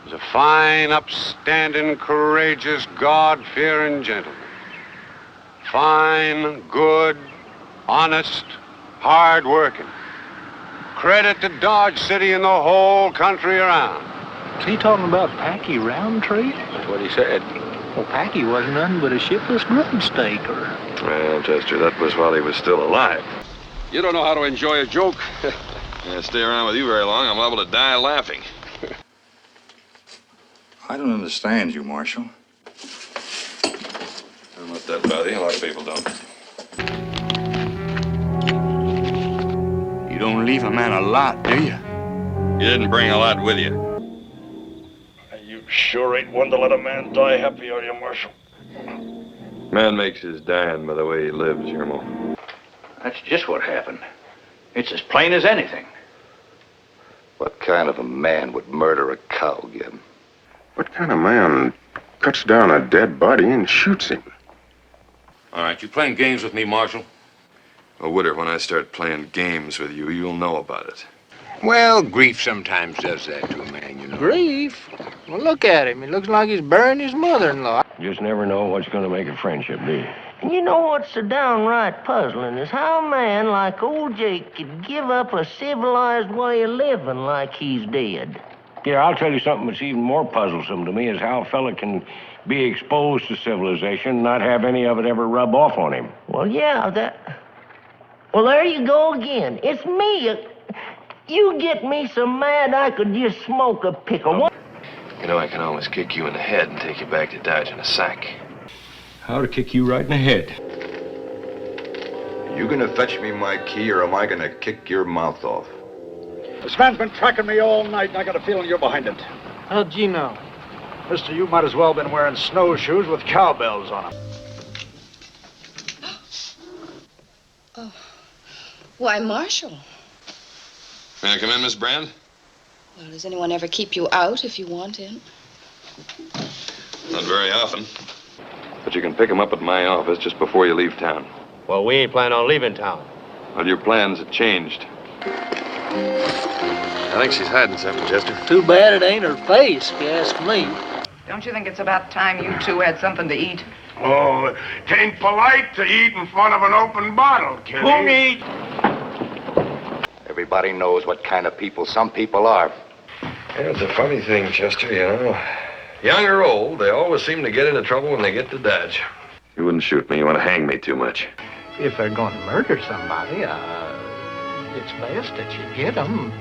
was a fine, upstanding, courageous, God-fearing gentleman. Fine, good, honest, hard-working. Credit to Dodge City and the whole country around. Is he talking about Packy Roundtree? That's what he said. Well, Packy wasn't nothing but a shipless grub staker. Well, Chester, that was while he was still alive. You don't know how to enjoy a joke. I stay around with you very long, I'm liable to die laughing. I don't understand you, Marshal. Don't let that bother you. A lot of people don't. You don't leave a man a lot, do you? You didn't bring a lot with you. You sure ain't one to let a man die happy, are you, Marshal? Man makes his dying by the way he lives, Yermo. That's just what happened. It's as plain as anything. What kind of a man would murder a cow, Gib? What kind of man cuts down a dead body and shoots him? All right, you playing games with me, Marshal? Well, Woodard, when I start playing games with you, you'll know about it. Well, grief sometimes does that to a man, you know. Grief? Well, look at him. He looks like he's burying his mother-in-law. You just never know what's going to make a friendship, do you? And you know what's so downright puzzling is how a man like old Jake could give up a civilized way of living like he's dead. Yeah, I'll tell you something that's even more puzzlesome to me is how a fella can be exposed to civilization and not have any of it ever rub off on him. Well, yeah, Well, there you go again. It's me. You get me so mad I could just smoke a pickle. You know, I can always kick you in the head and take you back to Dodge in a sack. How to kick you right in the head. You gonna fetch me my key, or am I gonna kick your mouth off? This man's been tracking me all night, and I got a feeling you're behind it. How'd you know? Mister, you might as well have been wearing snowshoes with cowbells on them. Oh. Why, Marshal. May I come in, Miss Brand? Well, does anyone ever keep you out if you want in? Not very often. But you can pick him up at my office just before you leave town. Well, we ain't planning on leaving town. Well, your plans have changed. I think she's hiding something, Chester. Too bad it ain't her face, if you ask me. Don't you think it's about time you two had something to eat? Oh, tain't polite to eat in front of an open bottle, Kitty. Everybody knows what kind of people some people are. Yeah, it's a funny thing, Chester, you know. Young or old, they always seem to get into trouble when they get to Dodge. You wouldn't shoot me. You want to hang me too much. If they're going to murder somebody, it's best that you get them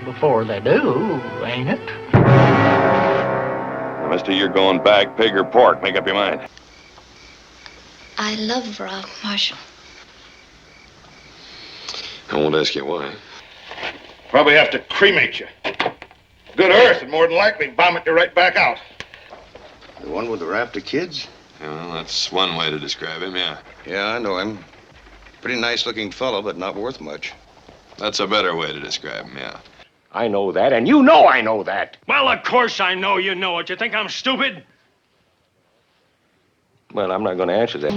before they do, ain't it? Now, mister, you're going back, pig or pork. Make up your mind. I love Rob, Marshal. I won't ask you why. Probably have to cremate you. Good earth and more than likely vomit you right back out. The one with the raft of kids? Well, that's one way to describe him, yeah. Yeah, I know him. Pretty nice-looking fellow, but not worth much. That's a better way to describe him, yeah. I know that, and you know I know that. Well, of course I know you know it. You think I'm stupid? Well, I'm not going to answer that.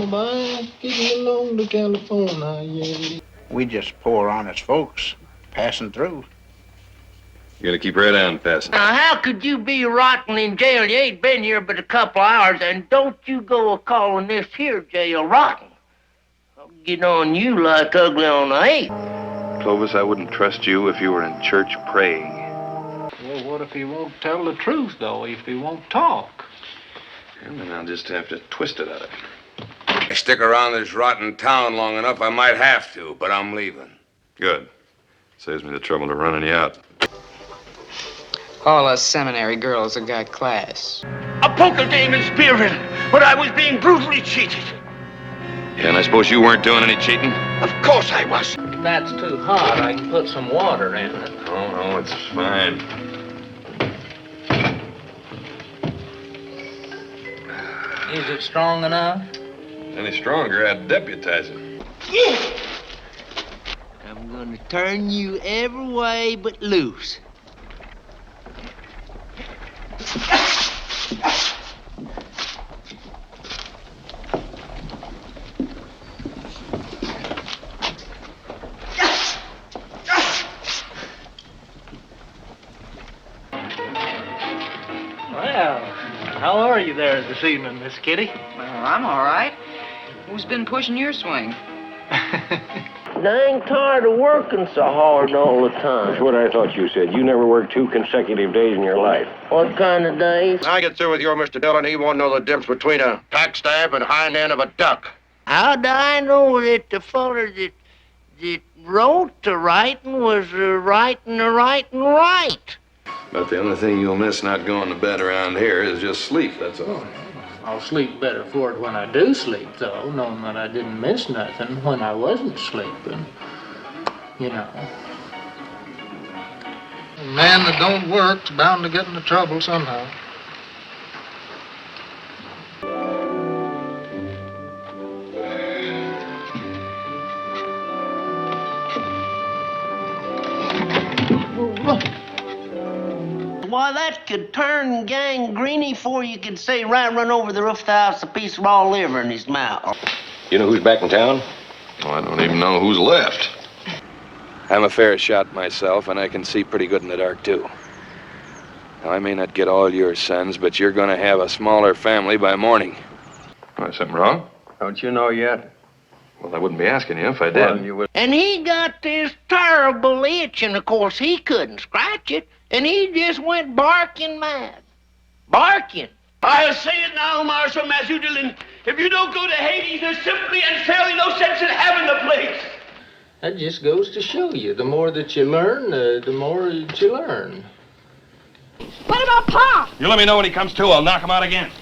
Getting along to California, yeah. We just poor honest folks passing through. You gotta keep right on passing. Now, how could you be rotting in jail? You ain't been here but a couple hours, and don't you go a-calling this here jail rotten. I'll get on you like ugly on the hay. Clovis, I wouldn't trust you if you were in church praying. Well, what if he won't tell the truth, though, if he won't talk? And then I'll just have to twist it out of him. I stick around this rotten town long enough, I might have to, but I'm leaving. Good. Saves me the trouble of running you out. All us seminary girls have got class. A poker game in Spearville, but I was being brutally cheated. Yeah, and I suppose you weren't doing any cheating? Of course I was. If that's too hot, I can put some water in it. Oh, no, it's fine. Is it strong enough? Any stronger, I'd deputize him. I'm gonna turn you every way but loose. this evening, Miss Kitty? Well, I'm all right. Who's been pushing your swing? Dang tired of working so hard all the time. That's what I thought you said. You never worked 2 consecutive days in your life. What kind of days? When I get through with you, Mr. Dillon, he won't know the difference between a tack stab and hind end of a duck. How'd I know that the feller that wrote the writing was writing the writing right? But the only thing you'll miss not going to bed around here is just sleep, that's all. I'll sleep better for it when I do sleep, though, knowing that I didn't miss nothing when I wasn't sleeping. You know. A man that don't work's bound to get into trouble somehow. Why, that could turn gangreney before you could say run over the roof of the house, a piece of raw liver in his mouth. You know who's back in town? Well, I don't even know who's left. I'm a fair shot myself, and I can see pretty good in the dark, too. Now, I may not get all your sons, but you're going to have a smaller family by morning. Why, something wrong? Don't you know yet? Well, I wouldn't be asking you if I did. Well, you would. And he got this terrible itch, and of course he couldn't scratch it, and he just went barking mad. Barking. I'll say it now, Marshal Matthew Dillon. If you don't go to Hades, there's simply and fairly no sense in having the place. That just goes to show you, the more that you learn, the more that you learn. What about Pa? You let me know when he comes to. I'll knock him out again.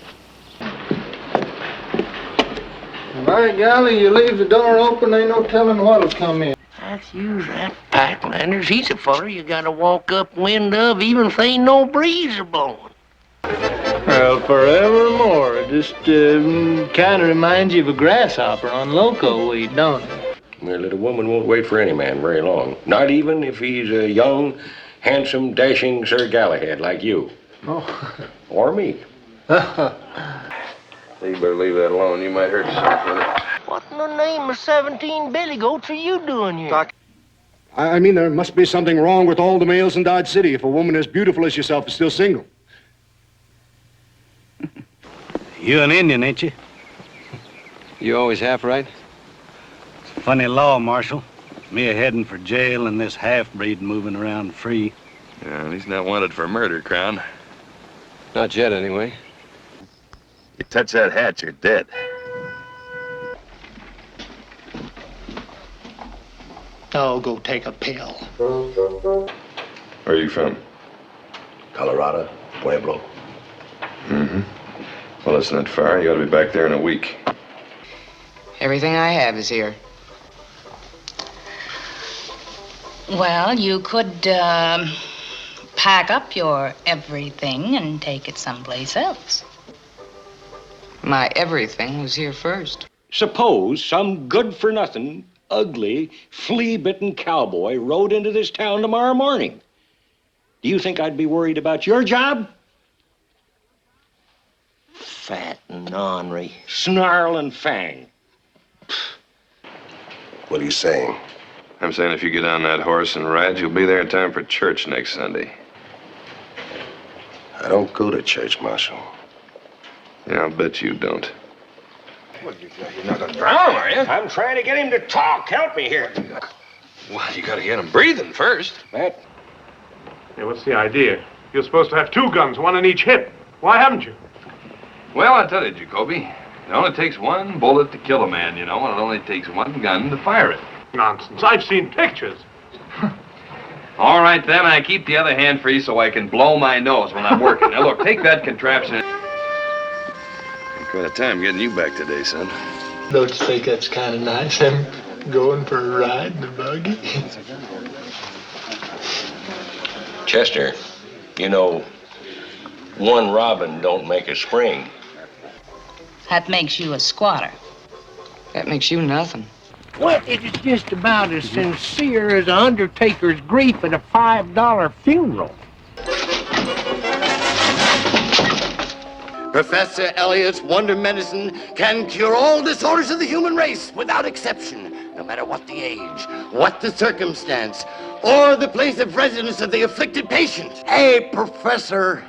By golly, you leave the door open, ain't no telling what'll come in. That's usually that Packlanders. He's a feller you gotta walk upwind of, even if ain't no breeze a blowing. Well, forevermore. It just kind of reminds you of a grasshopper on loco weed, don't it? The little woman won't wait for any man very long. Not even if he's a young, handsome, dashing Sir Galahad like you. Oh. Or me. You better leave that alone. You might hurt yourself with it. What in the name of 17 billy goats are you doing here? Doc, I mean, there must be something wrong with all the males in Dodge City if a woman as beautiful as yourself is still single. You an Indian, ain't you? You always half right? Funny law, Marshal. Me a-heading for jail and this half-breed moving around free. Yeah, and he's not wanted for murder, Crown. Not yet, anyway. You touch that hat, you're dead. Oh, go take a pill. Where are you from? Colorado, Pueblo. Mm-hmm. Well, it's not far. You ought to be back there in a week. Everything I have is here. Well, you could pack up your everything and take it someplace else. My everything was here first. Suppose some good-for-nothing, ugly, flea-bitten cowboy rode into this town tomorrow morning. Do you think I'd be worried about your job? Fat and ornery. Snarl and fang. What are you saying? I'm saying if you get on that horse and ride, you'll be there in time for church next Sunday. I don't go to church, Marshal. Yeah, I'll bet you don't. Well, you're not gonna drown, are you? I'm trying to get him to talk. Help me here. Well, you gotta get him breathing first. That. Yeah, what's the idea? You're supposed to have 2 guns, 1 in each hip. Why haven't you? Well, I tell you, Jacoby, it only takes 1 bullet to kill a man, you know, and it only takes 1 gun to fire it. Nonsense. I've seen pictures. All right, then, I keep the other hand free so I can blow my nose when I'm working. Now, look, take that contraption. Quite a time getting you back today, son. Don't you think that's kind of nice, him going for a ride in the buggy? Chester, you know, 1 robin don't make a spring. That makes you a squatter. That makes you nothing. Well, it is just about as sincere as an undertaker's grief at a $5 funeral. Professor Elliott's Wonder Medicine can cure all disorders of the human race without exception, no matter what the age, what the circumstance, or the place of residence of the afflicted patient. Hey, Professor,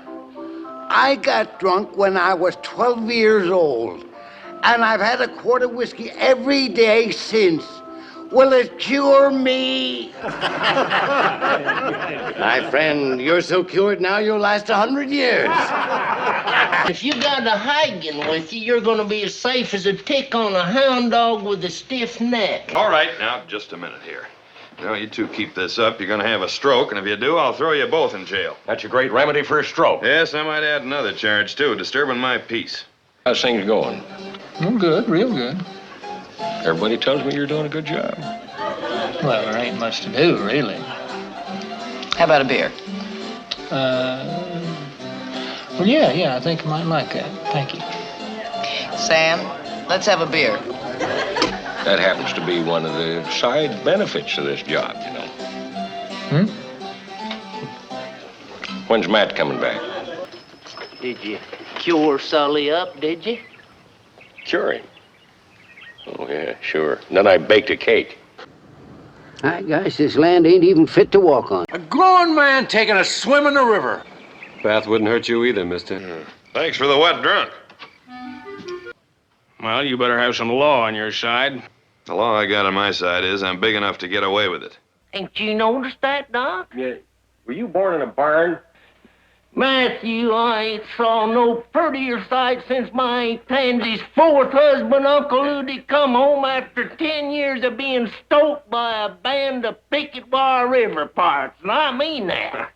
I got drunk when I was 12 years old, and I've had a quart of whiskey every day since. Will it cure me? My friend, you're so cured now you'll last 100 years. If you got a Hagen with you, you're going to be as safe as a tick on a hound dog with a stiff neck. All right, now, just a minute here. Now, you two keep this up. You're going to have a stroke, and if you do, I'll throw you both in jail. That's a great remedy for a stroke. Yes, I might add another charge, too, disturbing my peace. How's things going? Good, real good. Everybody tells me you're doing a good job. Well, there ain't much to do, really. How about a beer? Well, yeah, I think I might like that. Thank you. Sam, let's have a beer. That happens to be one of the side benefits of this job, you know. When's Matt coming back? Did you cure Sully up, did you? Cure him? Oh, yeah, sure. And then I baked a cake. Hi, guys, this land ain't even fit to walk on. A grown man taking a swim in the river. Bath wouldn't hurt you either, mister. Thanks for the wet drunk. Well, you better have some law on your side. The law I got on my side is I'm big enough to get away with it. Ain't you noticed that, Doc? Yeah. Were you born in a barn? Matthew, I ain't saw no prettier sight since my Aunt Pansy's fourth husband, Uncle Ludi, come home after 10 years of being stoked by a band of picket wire river pirates, and I mean that.